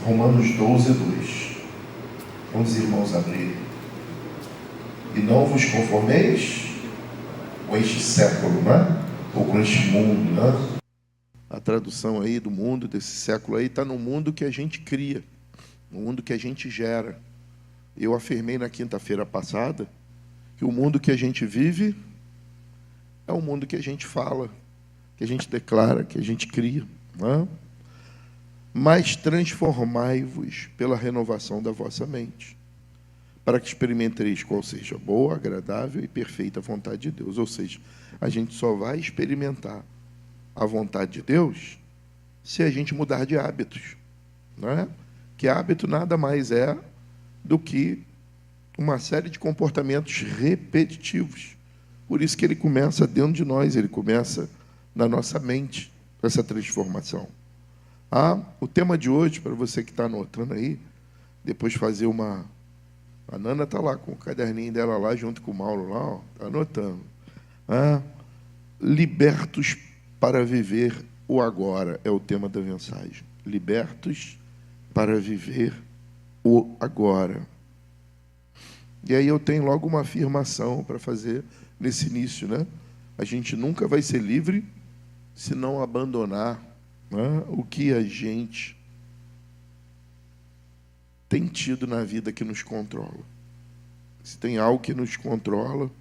Romanos 12, 2. Vamos, irmãos, abrir. E não vos conformeis com este século, né? Ou com este mundo, né? A tradução aí do mundo, desse século aí, está no mundo que a gente cria, no mundo que a gente gera. Eu afirmei na quinta-feira passada que o mundo que a gente vive é o mundo que a gente fala, que a gente declara, que a gente cria, né? Mas transformai-vos pela renovação da vossa mente, para que experimenteis qual seja a boa, agradável e perfeita vontade de Deus. Ou seja, a gente só vai experimentar a vontade de Deus se a gente mudar de hábitos, né? Que hábito nada mais é do que uma série de comportamentos repetitivos. Por isso que ele começa dentro de nós, ele começa na nossa mente, essa transformação. O tema de hoje, para você que está anotando aí, depois fazer uma... A Nana está lá com o caderninho dela lá, junto com o Mauro lá, está anotando. Libertos para viver o agora, é o tema da mensagem. Libertos para viver o agora. E aí eu tenho logo uma afirmação para fazer nesse início, né? A gente nunca vai ser livre se não abandonar, né, o que a gente tem tido na vida que nos controla. Se tem algo que nos controla,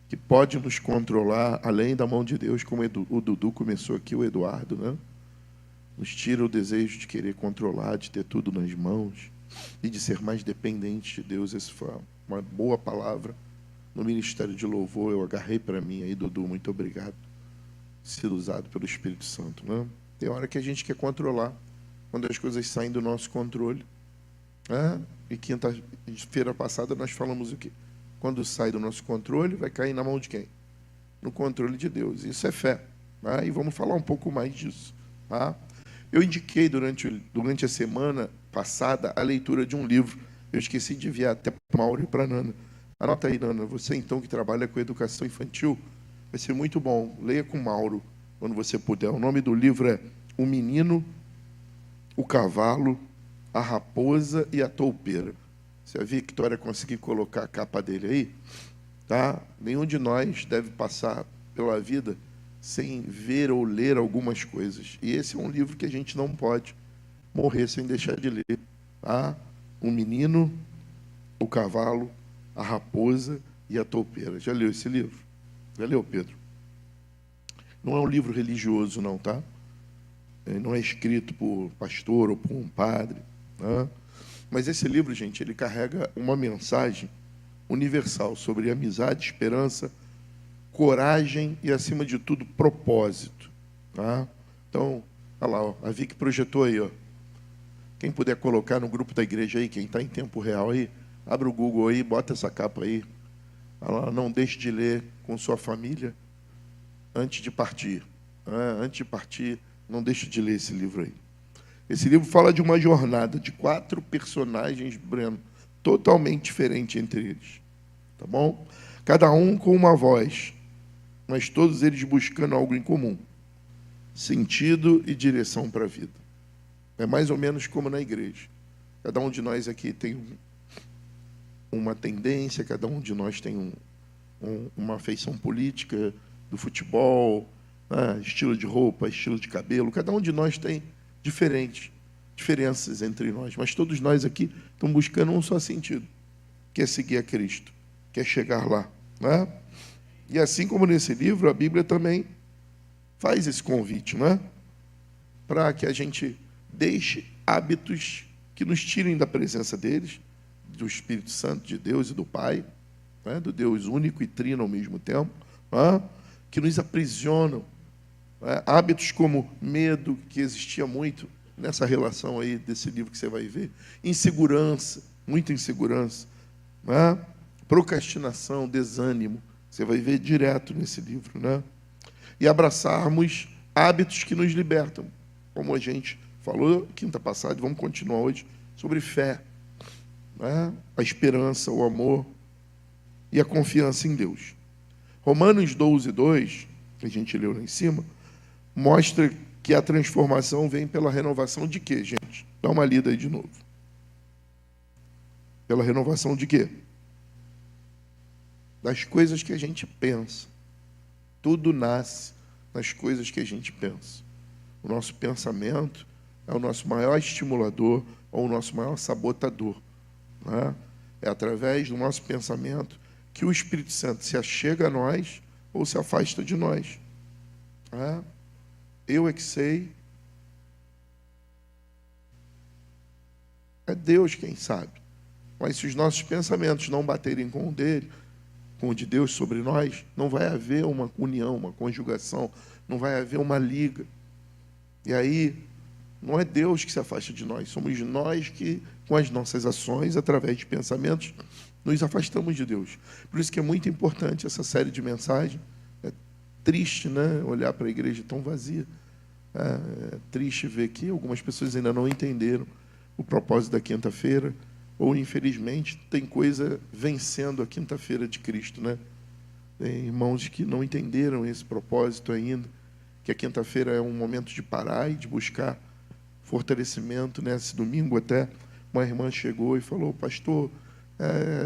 que pode nos controlar além da mão de Deus, como o Dudu começou aqui, o Eduardo, né? Nos tira o desejo de querer controlar, de ter tudo nas mãos e de ser mais dependente de Deus. Essa foi uma boa palavra no Ministério de Louvor. Eu agarrei para mim aí, Dudu, muito obrigado. Sido usado pelo Espírito Santo, né? Tem hora que a gente quer controlar, quando as coisas saem do nosso controle. E quinta-feira passada nós falamos o quê? Quando sai do nosso controle, vai cair na mão de quem? No controle de Deus. Isso é fé. E vamos falar um pouco mais disso. Eu indiquei durante a semana passada a leitura de um livro. Eu esqueci de enviar até para o Mauro e para a Nana. Anota aí, Nana. Você, então, que trabalha com educação infantil, vai ser muito bom. Leia com o Mauro, quando você puder. O nome do livro é O Menino, o Cavalo, a Raposa e a Toupeira. Se a Victória conseguir colocar a capa dele aí, tá? Nenhum de nós deve passar pela vida sem ver ou ler algumas coisas. E esse é um livro que a gente não pode morrer sem deixar de ler. O Menino, o Cavalo, a Raposa e a Toupeira. Já leu esse livro? Já leu, Pedro? Não é um livro religioso, não, tá? Não é escrito por pastor ou por um padre, né? Mas esse livro, gente, ele carrega uma mensagem universal sobre amizade, esperança, coragem e, acima de tudo, propósito. Então, olha lá, a Vicky projetou aí. Quem puder colocar no grupo da igreja aí, quem está em tempo real aí, abre o Google aí, bota essa capa aí. Olha lá, não deixe de ler com sua família antes de partir. Antes de partir, não deixe de ler esse livro aí. Esse livro fala de uma jornada de 4 personagens, Breno, totalmente diferente entre eles. Tá bom? Cada um com uma voz, mas todos eles buscando algo em comum. Sentido e direção para a vida. É mais ou menos como na igreja. Cada um de nós aqui tem uma tendência, cada um de nós tem uma afeição política, do futebol, estilo de roupa, estilo de cabelo. Cada um de nós tem diferenças entre nós, mas todos nós aqui estamos buscando um só sentido, que é seguir a Cristo, que é chegar lá, né? E assim como nesse livro, a Bíblia também faz esse convite, né? Para que a gente deixe hábitos que nos tirem da presença deles, do Espírito Santo de Deus e do Pai, né? Do Deus único e trino ao mesmo tempo, né? Que nos aprisionam. Hábitos como medo, que existia muito nessa relação aí desse livro que você vai ver, insegurança, muita insegurança, procrastinação, desânimo, você vai ver direto nesse livro, né? E abraçarmos hábitos que nos libertam, como a gente falou quinta passada, e vamos continuar hoje, sobre fé, a esperança, o amor e a confiança em Deus. Romanos 12, 2, que a gente leu lá em cima, mostra que a transformação vem pela renovação de quê, gente? Dá uma lida aí de novo. Pela renovação de quê? Das coisas que a gente pensa. Tudo nasce nas coisas que a gente pensa. O nosso pensamento é o nosso maior estimulador ou o nosso maior sabotador. Né? É através do nosso pensamento que o Espírito Santo se achega a nós ou se afasta de nós. Né? Eu é que sei. É Deus quem sabe. Mas se os nossos pensamentos não baterem com o dele, com o de Deus sobre nós, não vai haver uma união, uma conjugação, não vai haver uma liga. E aí, não é Deus que se afasta de nós, somos nós que, com as nossas ações, através de pensamentos, nos afastamos de Deus. Por isso que é muito importante essa série de mensagens. É triste, né, olhar para a igreja tão vazia. É triste ver que algumas pessoas ainda não entenderam o propósito da quinta-feira, ou, infelizmente, tem coisa vencendo a quinta-feira de Cristo, né? Tem irmãos que não entenderam esse propósito ainda, que a quinta-feira é um momento de parar e de buscar fortalecimento. Nesse domingo até, uma irmã chegou e falou: pastor,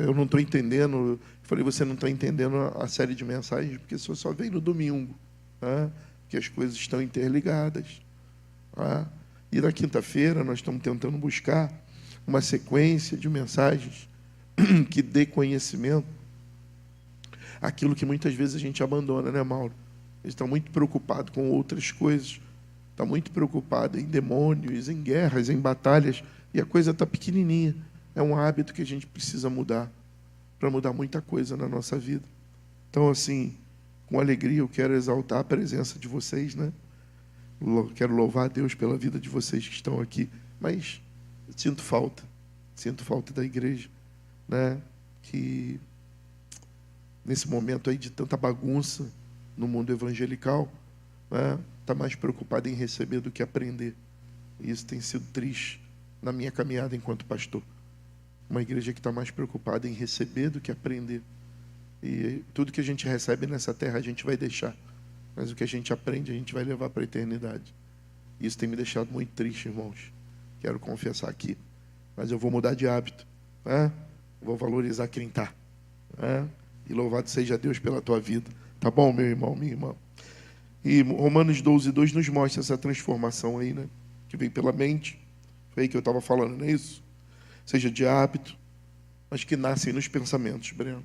eu não estou entendendo. Eu falei: você não está entendendo a série de mensagens porque você só vem no domingo, né? Que as coisas estão interligadas. Tá? E na quinta-feira nós estamos tentando buscar uma sequência de mensagens que dê conhecimento àquilo que muitas vezes a gente abandona, né, Mauro? A gente está muito preocupado com outras coisas, está muito preocupado em demônios, em guerras, em batalhas, e a coisa está pequenininha. É um hábito que a gente precisa mudar, para mudar muita coisa na nossa vida. Então, assim, com alegria, eu quero exaltar a presença de vocês, né? Quero louvar a Deus pela vida de vocês que estão aqui, mas sinto falta da igreja, né? Que nesse momento aí de tanta bagunça no mundo evangelical, né, está mais preocupado em receber do que aprender. E isso tem sido triste na minha caminhada enquanto pastor. Uma igreja que está mais preocupada em receber do que aprender. E tudo que a gente recebe nessa terra a gente vai deixar, mas o que a gente aprende a gente vai levar para a eternidade. Isso tem me deixado muito triste, irmãos. Quero confessar aqui. Mas eu vou mudar de hábito. Né? Vou valorizar quem está. Né? E louvado seja Deus pela tua vida. Tá bom, meu irmão, minha irmã? E Romanos 12:2 nos mostra essa transformação aí, né? Que vem pela mente. Foi aí que eu estava falando, não é isso? Seja de hábito, mas que nascem nos pensamentos, Breno.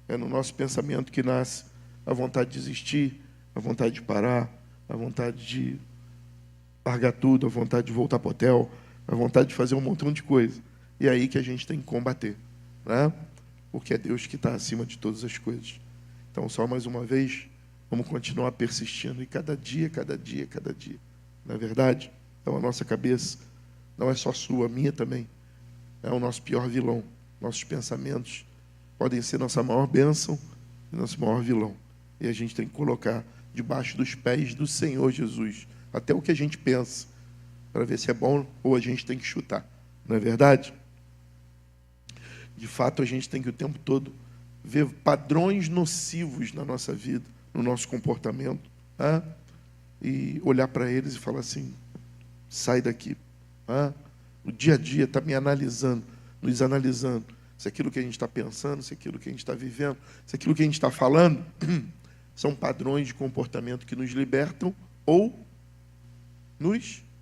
É no nosso pensamento que nasce a vontade de desistir, a vontade de parar, a vontade de largar tudo, a vontade de voltar para o hotel, a vontade de fazer um montão de coisa. E é aí que a gente tem que combater, né? Porque é Deus que está acima de todas as coisas. Então, só mais uma vez, vamos continuar persistindo. E cada dia. Não é verdade? Então, a nossa cabeça não é só sua, a minha também. É o nosso pior vilão. Nossos pensamentos podem ser nossa maior bênção e nosso maior vilão. E a gente tem que colocar debaixo dos pés do Senhor Jesus até o que a gente pensa, para ver se é bom ou a gente tem que chutar. Não é verdade? De fato, a gente tem que o tempo todo ver padrões nocivos na nossa vida, no nosso comportamento, tá? E olhar para eles e falar assim: sai daqui. Tá? O dia a dia está me analisando, nos analisando. Se aquilo que a gente está pensando, se aquilo que a gente está vivendo, se aquilo que a gente está falando são padrões de comportamento que nos libertam ou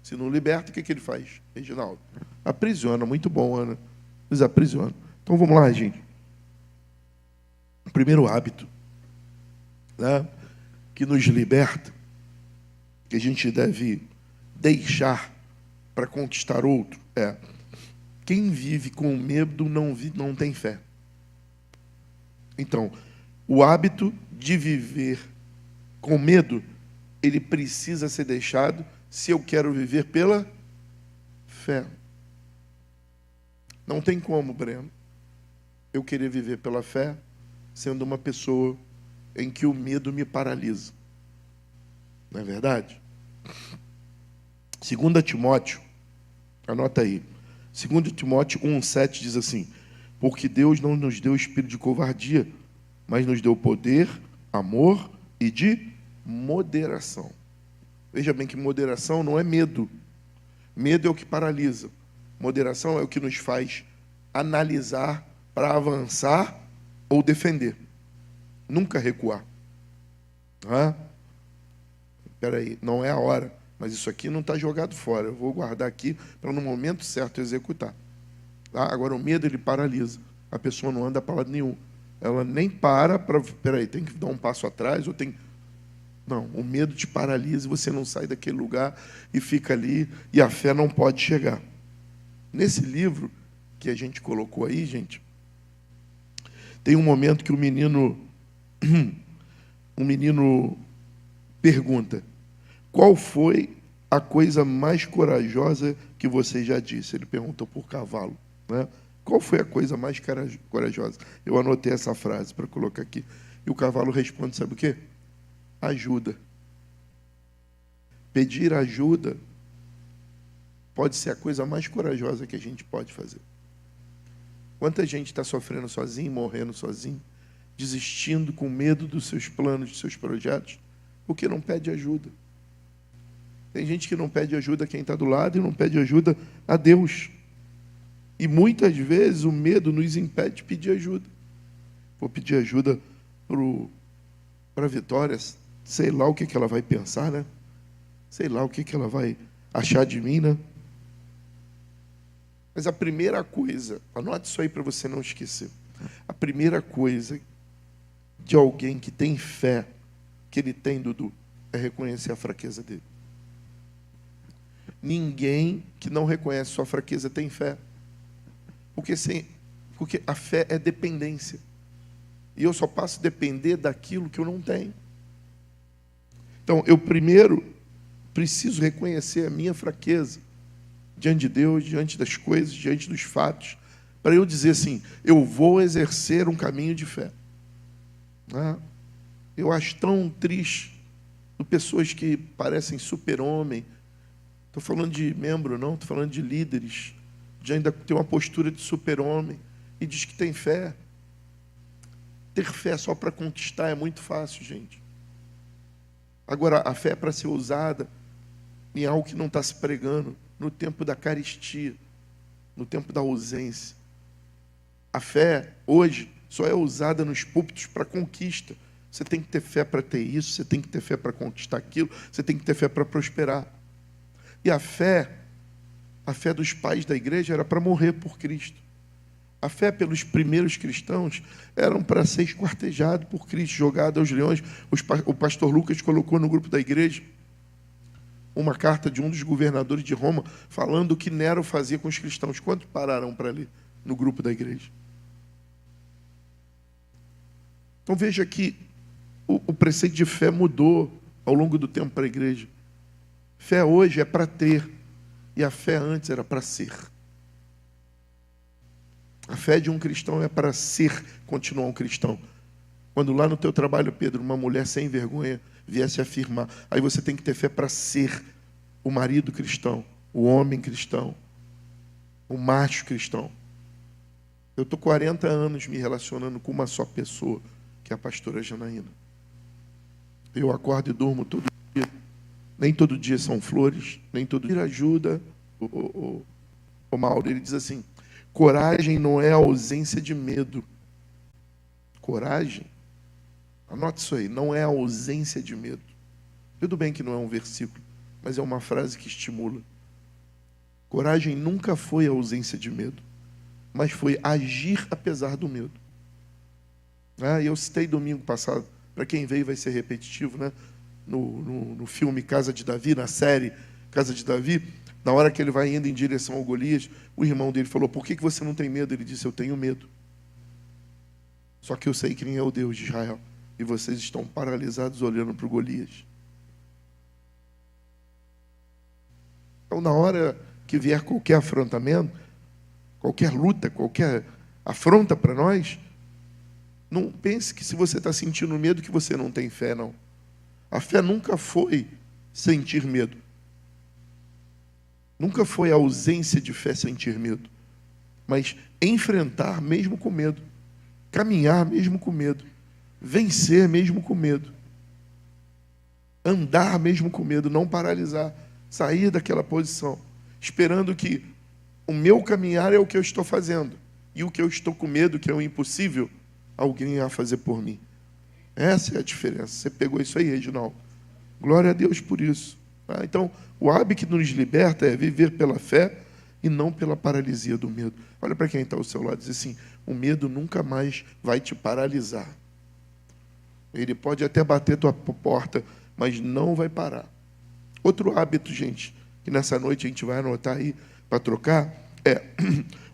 se não liberta, o que ele faz, Reginaldo? Aprisiona. Muito bom, Ana. Nos aprisiona. Então vamos lá, gente. O primeiro hábito, né, que nos liberta, que a gente deve deixar para conquistar outro, é: quem vive com medo não tem fé. Então, o hábito de viver com medo, ele precisa ser deixado se eu quero viver pela fé. Não tem como, Breno, eu querer viver pela fé sendo uma pessoa em que o medo me paralisa. Não é verdade? 2 Timóteo, anota aí. 2 Timóteo 1,7 diz assim: porque Deus não nos deu espírito de covardia, mas nos deu poder, amor e de moderação. Veja bem que moderação não é medo. Medo é o que paralisa. Moderação é o que nos faz analisar para avançar ou defender. Nunca recuar. Espera aí, não é a hora, mas isso aqui não está jogado fora. Eu vou guardar aqui para no momento certo executar. Agora, o medo, ele paralisa. A pessoa não anda para lado nenhum. Ela nem para, espera aí, tem que dar um passo atrás, ou tem... Não, o medo te paralisa e você não sai daquele lugar e fica ali, e a fé não pode chegar. Nesse livro que a gente colocou aí, gente, tem um momento que o menino pergunta: qual foi a coisa mais corajosa que você já disse? Ele perguntou por cavalo, né? Qual foi a coisa mais corajosa? Eu anotei essa frase para colocar aqui. E o cavalo responde, sabe o quê? Ajuda. Pedir ajuda pode ser a coisa mais corajosa que a gente pode fazer. Quanta gente está sofrendo sozinho, morrendo sozinho, desistindo com medo dos seus planos, dos seus projetos, porque não pede ajuda. Tem gente que não pede ajuda a quem está do lado e não pede ajuda a Deus. E muitas vezes o medo nos impede de pedir ajuda. Vou pedir ajuda para a Vitória, sei lá o que ela vai pensar, né? Sei lá o que ela vai achar de mim, né? Mas a primeira coisa, anote isso aí para você não esquecer. A primeira coisa de alguém que tem fé, que ele tem, Dudu, é reconhecer a fraqueza dele. Ninguém que não reconhece sua fraqueza tem fé. Porque a fé é dependência. E eu só passo a depender daquilo que eu não tenho. Então, eu primeiro preciso reconhecer a minha fraqueza diante de Deus, diante das coisas, diante dos fatos, para eu dizer assim, eu vou exercer um caminho de fé. Eu acho tão triste de pessoas que parecem super-homem. Estou falando de membro, não, estou falando de líderes, de ainda ter uma postura de super-homem e diz que tem fé. Ter fé só para conquistar é muito fácil, gente. Agora, a fé é para ser usada em algo que não está se pregando, no tempo da carestia, no tempo da ausência. A fé, hoje, só é usada nos púlpitos para conquista. Você tem que ter fé para ter isso, você tem que ter fé para conquistar aquilo, você tem que ter fé para prosperar. E a fé dos pais da igreja era para morrer por Cristo. A fé pelos primeiros cristãos eram para ser esquartejado por Cristo, jogado aos leões. O pastor Lucas colocou no grupo da igreja uma carta de um dos governadores de Roma falando o que Nero fazia com os cristãos. Quantos pararam para ler no grupo da igreja? Então veja que o preceito de fé mudou ao longo do tempo para a igreja. Fé hoje é para ter, e a fé antes era para ser. A fé de um cristão é para ser, continuar um cristão. Quando lá no teu trabalho, Pedro, uma mulher sem vergonha viesse afirmar, aí você tem que ter fé para ser o marido cristão, o homem cristão, o macho cristão. Eu estou 40 anos me relacionando com uma só pessoa, que é a pastora Janaína. Eu acordo e durmo todo dia. Nem todo dia são flores, nem todo dia ajuda. O Mauro, ele diz assim, coragem não é a ausência de medo. Coragem, anote isso aí, não é a ausência de medo. Tudo bem que não é um versículo, mas é uma frase que estimula. Coragem nunca foi a ausência de medo, mas foi agir apesar do medo. Eu citei domingo passado, para quem veio vai ser repetitivo, né? No filme Casa de Davi, na série Casa de Davi, na hora que ele vai indo em direção ao Golias, o irmão dele falou, por que você não tem medo? Ele disse, eu tenho medo. Só que eu sei quem é o Deus de Israel. E vocês estão paralisados olhando para o Golias. Então, na hora que vier qualquer afrontamento, qualquer luta, qualquer afronta para nós, não pense que se você está sentindo medo que você não tem fé, não. A fé nunca foi sentir medo. Nunca foi a ausência de fé sentir medo. Mas enfrentar mesmo com medo. Caminhar mesmo com medo. Vencer mesmo com medo. Andar mesmo com medo. Não paralisar. Sair daquela posição. Esperando que O meu caminhar é o que eu estou fazendo. E o que eu estou com medo, que é o impossível, alguém irá fazer por mim. Essa é a diferença. Você pegou isso aí, Reginaldo. Glória a Deus por isso. Tá? Então, o hábito que nos liberta é viver pela fé e não pela paralisia do medo. Olha para quem está ao seu lado e diz assim, o medo nunca mais vai te paralisar. Ele pode até bater tua porta, mas não vai parar. Outro hábito, gente, que nessa noite a gente vai anotar aí para trocar, é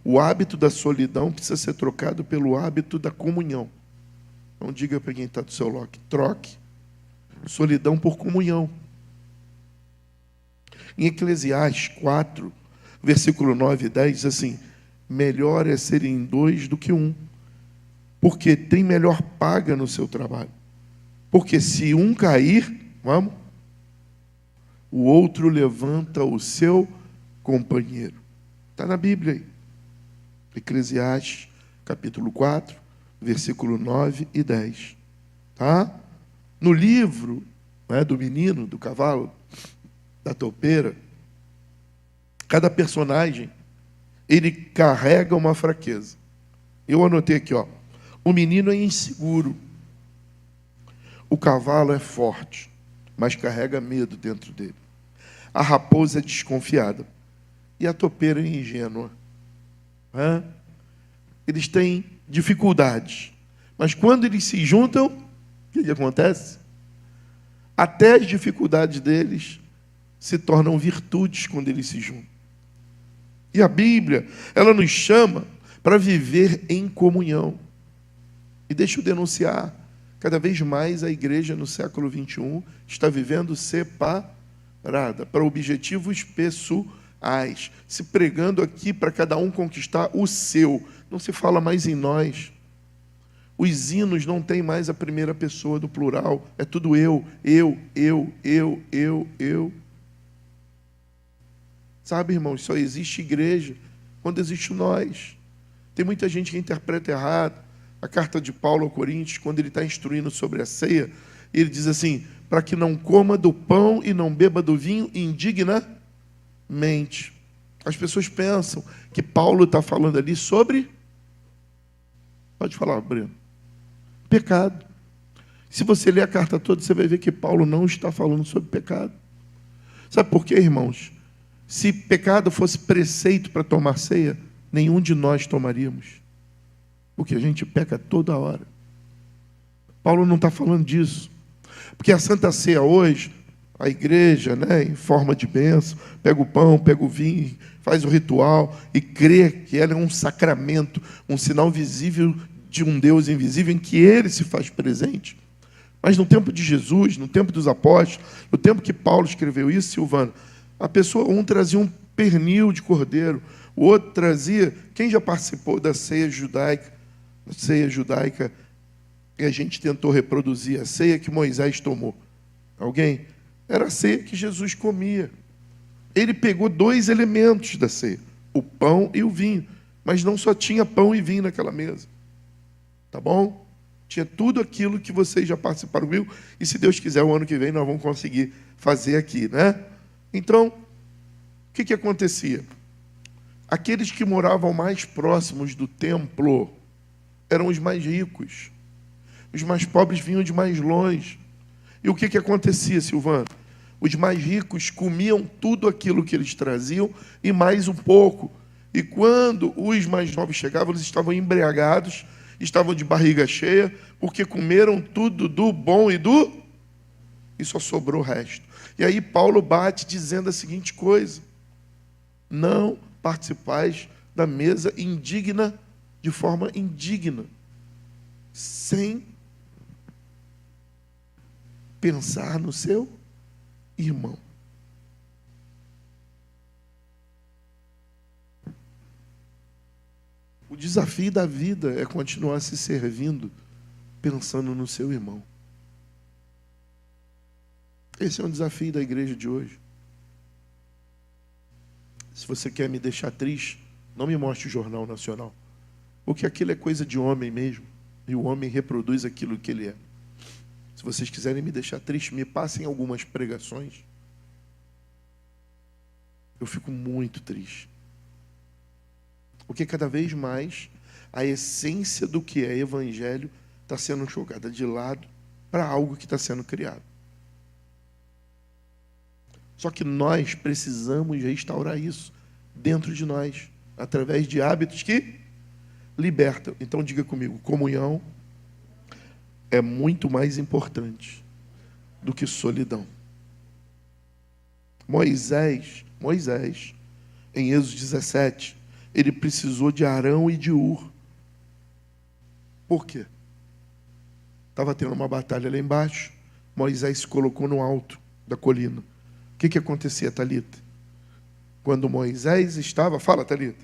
o hábito da solidão precisa ser trocado pelo hábito da comunhão. Então diga para quem está do seu lado, troque solidão por comunhão. Em Eclesiastes 4, versículo 9 e 10, diz assim, melhor é serem dois do que um, porque tem melhor paga no seu trabalho. Porque se um cair, vamos, o outro levanta o seu companheiro. Está na Bíblia aí. Eclesiastes, capítulo 4, versículo 9 e 10. Tá? No livro, né, do menino, do cavalo, da topeira, cada personagem, ele carrega uma fraqueza. Eu anotei aqui, ó. O menino é inseguro. O cavalo é forte, mas carrega medo dentro dele. A raposa é desconfiada. E a topeira é ingênua. Eles têm dificuldades. Mas quando eles se juntam, o que acontece? Até as dificuldades deles se tornam virtudes quando eles se juntam. E a Bíblia, ela nos chama para viver em comunhão. E deixa eu denunciar, cada vez mais a igreja no século XXI está vivendo separada, para objetivos pessoais, se pregando aqui para cada um conquistar o seu. Não se fala mais em nós. Os hinos não têm mais a primeira pessoa do plural, é tudo eu. Sabe, irmãos, só existe igreja quando existe nós. Tem muita gente que interpreta errado a carta de Paulo ao Coríntios, quando ele está instruindo sobre a ceia, ele diz assim, para que não coma do pão e não beba do vinho indignamente. As pessoas pensam que Paulo está falando ali sobre... Pode falar, Breno. Pecado. Se você ler a carta toda, você vai ver que Paulo não está falando sobre pecado. Sabe por quê, irmãos? Se pecado fosse preceito para tomar ceia, nenhum de nós tomaríamos. Porque a gente peca toda hora. Paulo não está falando disso. Porque a Santa Ceia hoje, a igreja, né, em forma de bênção, pega o pão, pega o vinho, faz o ritual e crê que ela é um sacramento, um sinal visível de um Deus invisível em que Ele se faz presente. Mas no tempo de Jesus, no tempo dos apóstolos, no tempo que Paulo escreveu isso, Silvano, a pessoa, um trazia um pernil de cordeiro, o outro trazia... Quem já participou da ceia judaica? A ceia judaica, e a gente tentou reproduzir a ceia que Moisés tomou. Alguém? Era a ceia que Jesus comia. Ele pegou dois elementos da ceia, o pão e o vinho, mas não só tinha pão e vinho naquela mesa. Tá bom? Tinha tudo aquilo que vocês já participaram comigo, e se Deus quiser, o ano que vem nós vamos conseguir fazer aqui, né? Então, o que acontecia? Aqueles que moravam mais próximos do templo eram os mais ricos. Os mais pobres vinham de mais longe. E o que acontecia, Silvano? Os mais ricos comiam tudo aquilo que eles traziam e mais um pouco. E quando os mais nobres chegavam, eles estavam embriagados, estavam de barriga cheia, porque comeram tudo do bom e só sobrou o resto. E aí Paulo bate dizendo a seguinte coisa: não participais da mesa indigna, de forma indigna, sem pensar no seu irmão. O desafio da vida é continuar se servindo pensando no seu irmão. Esse é um desafio da igreja de hoje. Se você quer me deixar triste, não me mostre o Jornal Nacional, porque aquilo é coisa de homem mesmo, e o homem reproduz aquilo que ele é. Se vocês quiserem me deixar triste, me passem algumas pregações. Eu fico muito triste. Porque cada vez mais a essência do que é evangelho está sendo jogada de lado para algo que está sendo criado. Só que nós precisamos restaurar isso dentro de nós, através de hábitos que libertam. Então diga comigo, comunhão é muito mais importante do que solidão. Moisés, em Êxodo 17, ele precisou de Arão e de Hur. Por quê? Estava tendo uma batalha lá embaixo, Moisés se colocou no alto da colina. O que acontecia, Thalita? Quando Moisés estava... Fala, Thalita.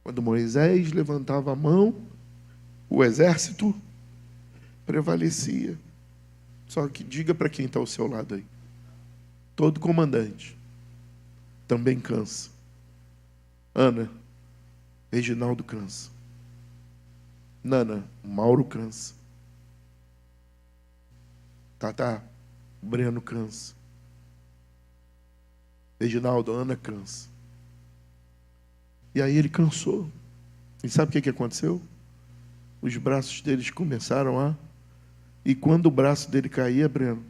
Quando Moisés levantava a mão, o exército prevalecia. Só que diga para quem está ao seu lado aí. Todo comandante também cansa. Ana, Reginaldo cansa. Nana, Mauro cansa. Tata, Breno cansa. Reginaldo, Ana cansa. E aí ele cansou. E sabe o que aconteceu? Os braços deles começaram a... E quando o braço dele caía, Breno,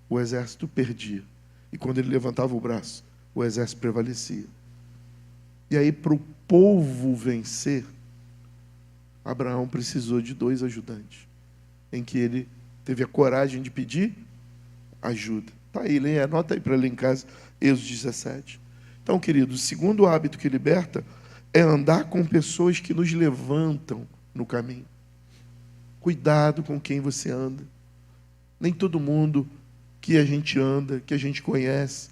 o exército perdia. E quando ele levantava o braço, o exército prevalecia. E aí, para o povo vencer, Abraão precisou de 2 ajudantes, em que ele teve a coragem de pedir ajuda. Está aí, anota aí para ler em casa, Êxodo 17. Então, querido, o segundo hábito que liberta é andar com pessoas que nos levantam no caminho. Cuidado com quem você anda. Nem todo mundo que a gente anda, que a gente conhece,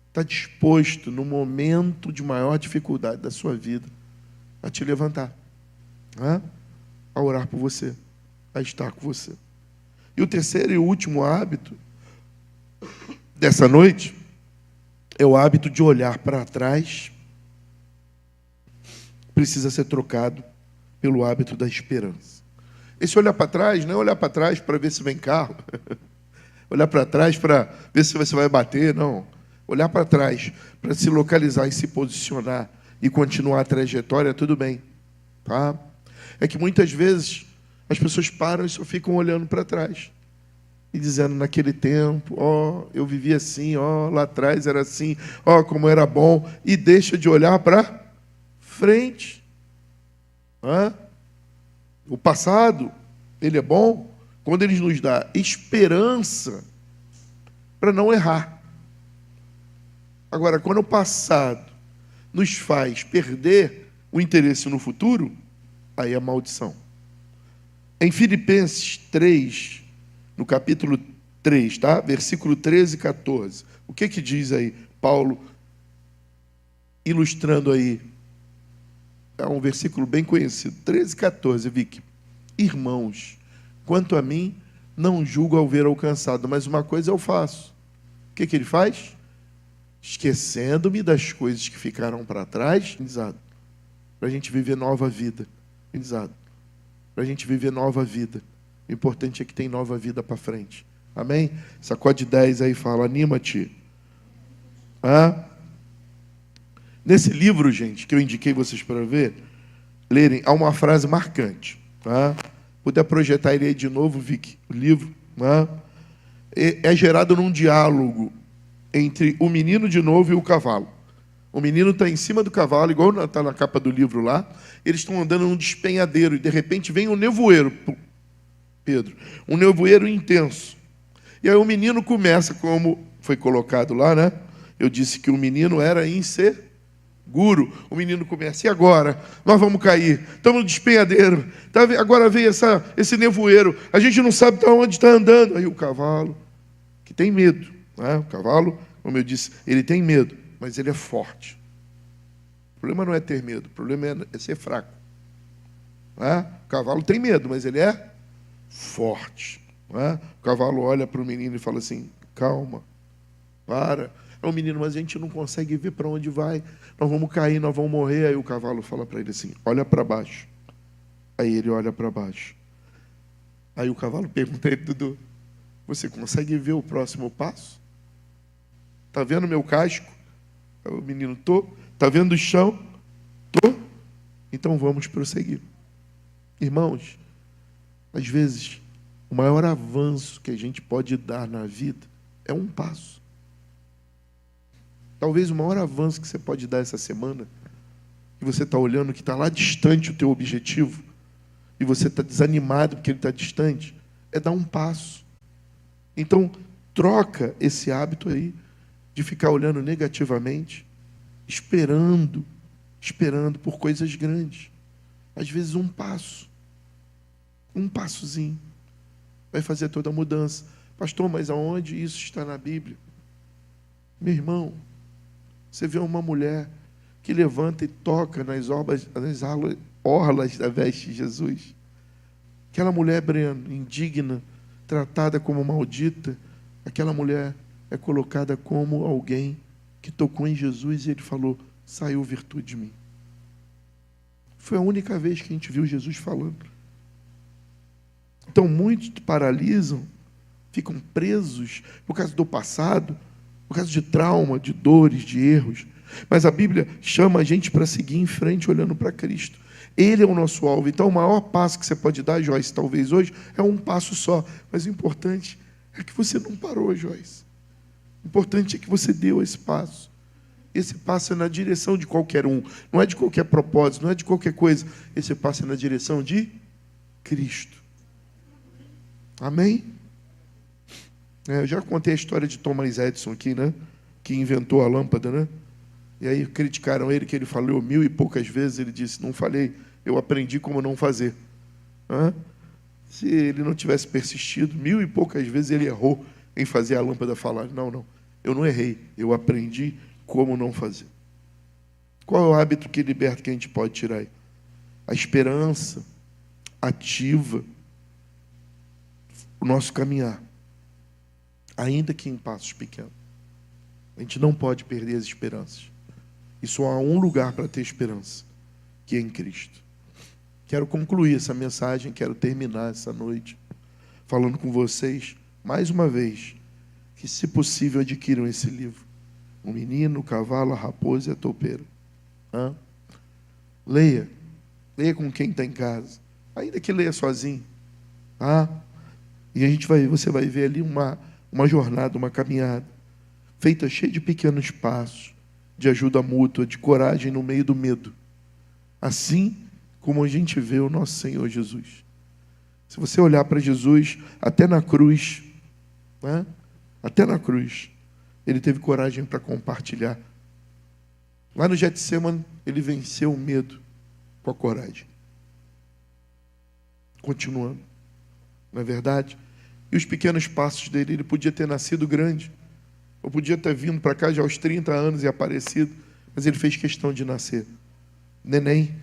está disposto, no momento de maior dificuldade da sua vida, a te levantar, a orar por você, a estar com você. E o terceiro e último hábito dessa noite é o hábito de olhar para trás. Precisa ser trocado pelo hábito da esperança. Esse olhar para trás não é olhar para trás para ver se vem carro, olhar para trás para ver se você vai bater, não. Olhar para trás para se localizar e se posicionar e continuar a trajetória, tudo bem. Tá? É que muitas vezes as pessoas param e só ficam olhando para trás e dizendo, naquele tempo, eu vivia assim, lá atrás era assim, como era bom, e deixa de olhar para frente. O passado, ele é bom quando ele nos dá esperança para não errar. Agora, quando o passado nos faz perder o interesse no futuro, aí é maldição. Em Filipenses 3, no capítulo 3, tá? Versículo 13 e 14. O que diz aí? Paulo ilustrando aí. É um versículo bem conhecido. 13 e 14, Vicky. Irmãos, quanto a mim, não julgo ao ver alcançado, mas uma coisa eu faço. O que ele faz? Esquecendo-me das coisas que ficaram para trás, para a gente viver nova vida. Para a gente viver nova vida. O importante é que tem nova vida para frente. Amém? Sacode 10 aí e fala, anima-te. Nesse livro, gente, que eu indiquei vocês para lerem, há uma frase marcante. Puder projetar ele aí de novo, Vicky, o livro. É gerado num diálogo entre o menino de novo e o cavalo. O menino está em cima do cavalo, igual está na capa do livro lá. Eles estão andando num despenhadeiro e, de repente, vem um nevoeiro, Pedro. Um nevoeiro intenso. E aí o menino começa, como foi colocado lá, né? Eu disse que o menino era inseguro. O menino começa, e agora? Nós vamos cair. Estamos no despenhadeiro. Agora veio esse nevoeiro. A gente não sabe para onde está andando. Aí o cavalo, que tem medo. O cavalo, como eu disse, ele tem medo, mas ele é forte. O problema não é ter medo, o problema é ser fraco. O cavalo tem medo, mas ele é forte. O cavalo olha para o menino e fala assim, calma, para. O menino, mas a gente não consegue ver para onde vai. Nós vamos cair, nós vamos morrer. Aí o cavalo fala para ele assim, olha para baixo. Aí ele olha para baixo. Aí o cavalo pergunta a ele, Dudu, você consegue ver o próximo passo? Está vendo meu casco? O menino, tô. Está vendo o chão? Tô. Então vamos prosseguir. Irmãos, às vezes, o maior avanço que a gente pode dar na vida é um passo. Talvez o maior avanço que você pode dar essa semana, que você está olhando que está lá distante o teu objetivo, e você está desanimado porque ele está distante, é dar um passo. Então, troca esse hábito aí de ficar olhando negativamente, esperando por coisas grandes. Às vezes um passozinho, vai fazer toda a mudança. Pastor, mas aonde isso está na Bíblia? Meu irmão, você vê uma mulher que levanta e toca nas orlas da veste de Jesus. Aquela mulher, Breno, indigna, tratada como maldita, aquela mulher é colocada como alguém que tocou em Jesus e ele falou, saiu virtude de mim. Foi a única vez que a gente viu Jesus falando. Então, muitos paralisam, ficam presos por causa do passado, por causa de trauma, de dores, de erros. Mas a Bíblia chama a gente para seguir em frente, olhando para Cristo. Ele é o nosso alvo. Então, o maior passo que você pode dar, Joyce, talvez hoje, é um passo só. Mas o importante é que você não parou, Joyce. O importante é que você deu esse passo. Esse passo é na direção de qualquer um. Não é de qualquer propósito, não é de qualquer coisa. Esse passo é na direção de Cristo. Amém? Eu já contei a história de Thomas Edison aqui, né? Que inventou a lâmpada, né? E aí criticaram ele, que ele falou 1000 e poucas vezes. Ele disse, não falei, eu aprendi como não fazer. Se ele não tivesse persistido, 1000 e poucas vezes ele errou em fazer a lâmpada falar. Não, eu não errei, eu aprendi como não fazer. Qual é o hábito que liberta que a gente pode tirar aí? A esperança ativa o nosso caminhar, ainda que em passos pequenos. A gente não pode perder as esperanças. E só há um lugar para ter esperança, que é em Cristo. Quero concluir essa mensagem, quero terminar essa noite falando com vocês, mais uma vez, que, se possível, adquiram esse livro. O Menino, o Cavalo, a Raposa e a Toupeira. Leia com quem está em casa, ainda que leia sozinho. E você vai ver ali uma jornada, uma caminhada, feita cheia de pequenos passos, de ajuda mútua, de coragem no meio do medo. Assim como a gente vê o nosso Senhor Jesus. Se você olhar para Jesus, até na cruz, até na cruz, ele teve coragem para compartilhar. Lá no Getsemane, ele venceu o medo com a coragem. Continuando, não é verdade? E os pequenos passos dele, ele podia ter nascido grande, ou podia ter vindo para cá já aos 30 anos e aparecido, mas ele fez questão de nascer neném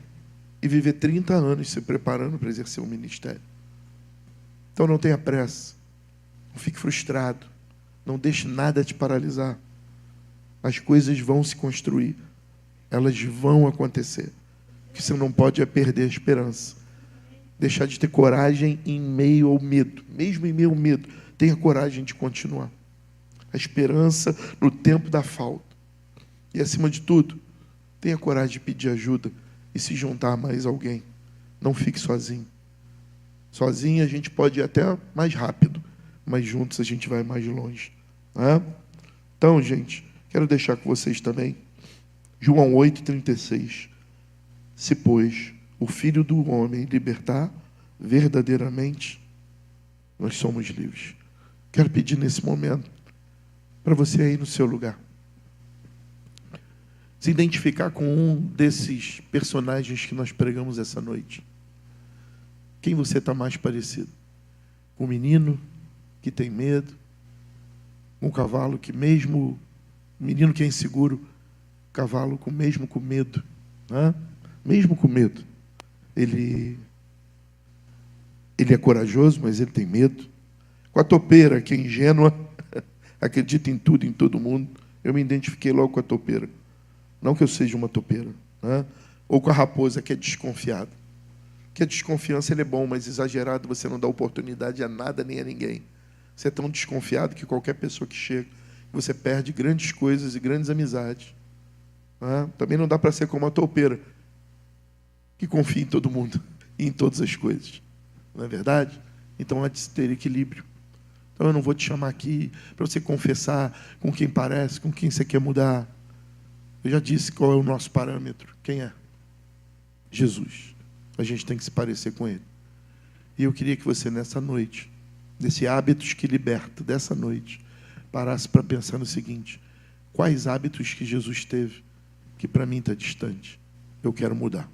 e viver 30 anos se preparando para exercer um ministério. Então não tenha pressa, não fique frustrado, não deixe nada te paralisar. As coisas vão se construir, elas vão acontecer. O que você não pode é perder a esperança, deixar de ter coragem em meio ao medo. Mesmo em meio ao medo, tenha coragem de continuar. A esperança no tempo da falta. E, acima de tudo, tenha coragem de pedir ajuda e se juntar a mais alguém. Não fique sozinho. Sozinho a gente pode ir até mais rápido, mas juntos a gente vai mais longe. Então, gente, quero deixar com vocês também João 8,36. Se, pois, o Filho do Homem libertar, verdadeiramente, nós somos livres. Quero pedir nesse momento para você aí no seu lugar se identificar com um desses personagens que nós pregamos essa noite. Quem você está mais parecido? Com o menino que tem medo, com o cavalo que mesmo, o menino que é inseguro, o cavalo mesmo com medo, mesmo com medo, ele é corajoso, mas ele tem medo. Com a topeira, que é ingênua, acredita em tudo, em todo mundo. Eu me identifiquei logo com a topeira. Não que eu seja uma topeira. Ou com a raposa, que é desconfiada. Que a desconfiança ele é bom, mas exagerado você não dá oportunidade a nada nem a ninguém. Você é tão desconfiado que qualquer pessoa que chega, você perde grandes coisas e grandes amizades. Também não dá para ser como a toupeira, que confia em todo mundo e em todas as coisas. Não é verdade? Então há de se ter equilíbrio. Então eu não vou te chamar aqui para você confessar com quem parece, com quem você quer mudar. Eu já disse qual é o nosso parâmetro. Quem é? Jesus. A gente tem que se parecer com Ele. E eu queria que você, nessa noite, desse hábitos que liberta, dessa noite, parasse para pensar no seguinte: quais hábitos que Jesus teve que para mim está distante? Eu quero mudar.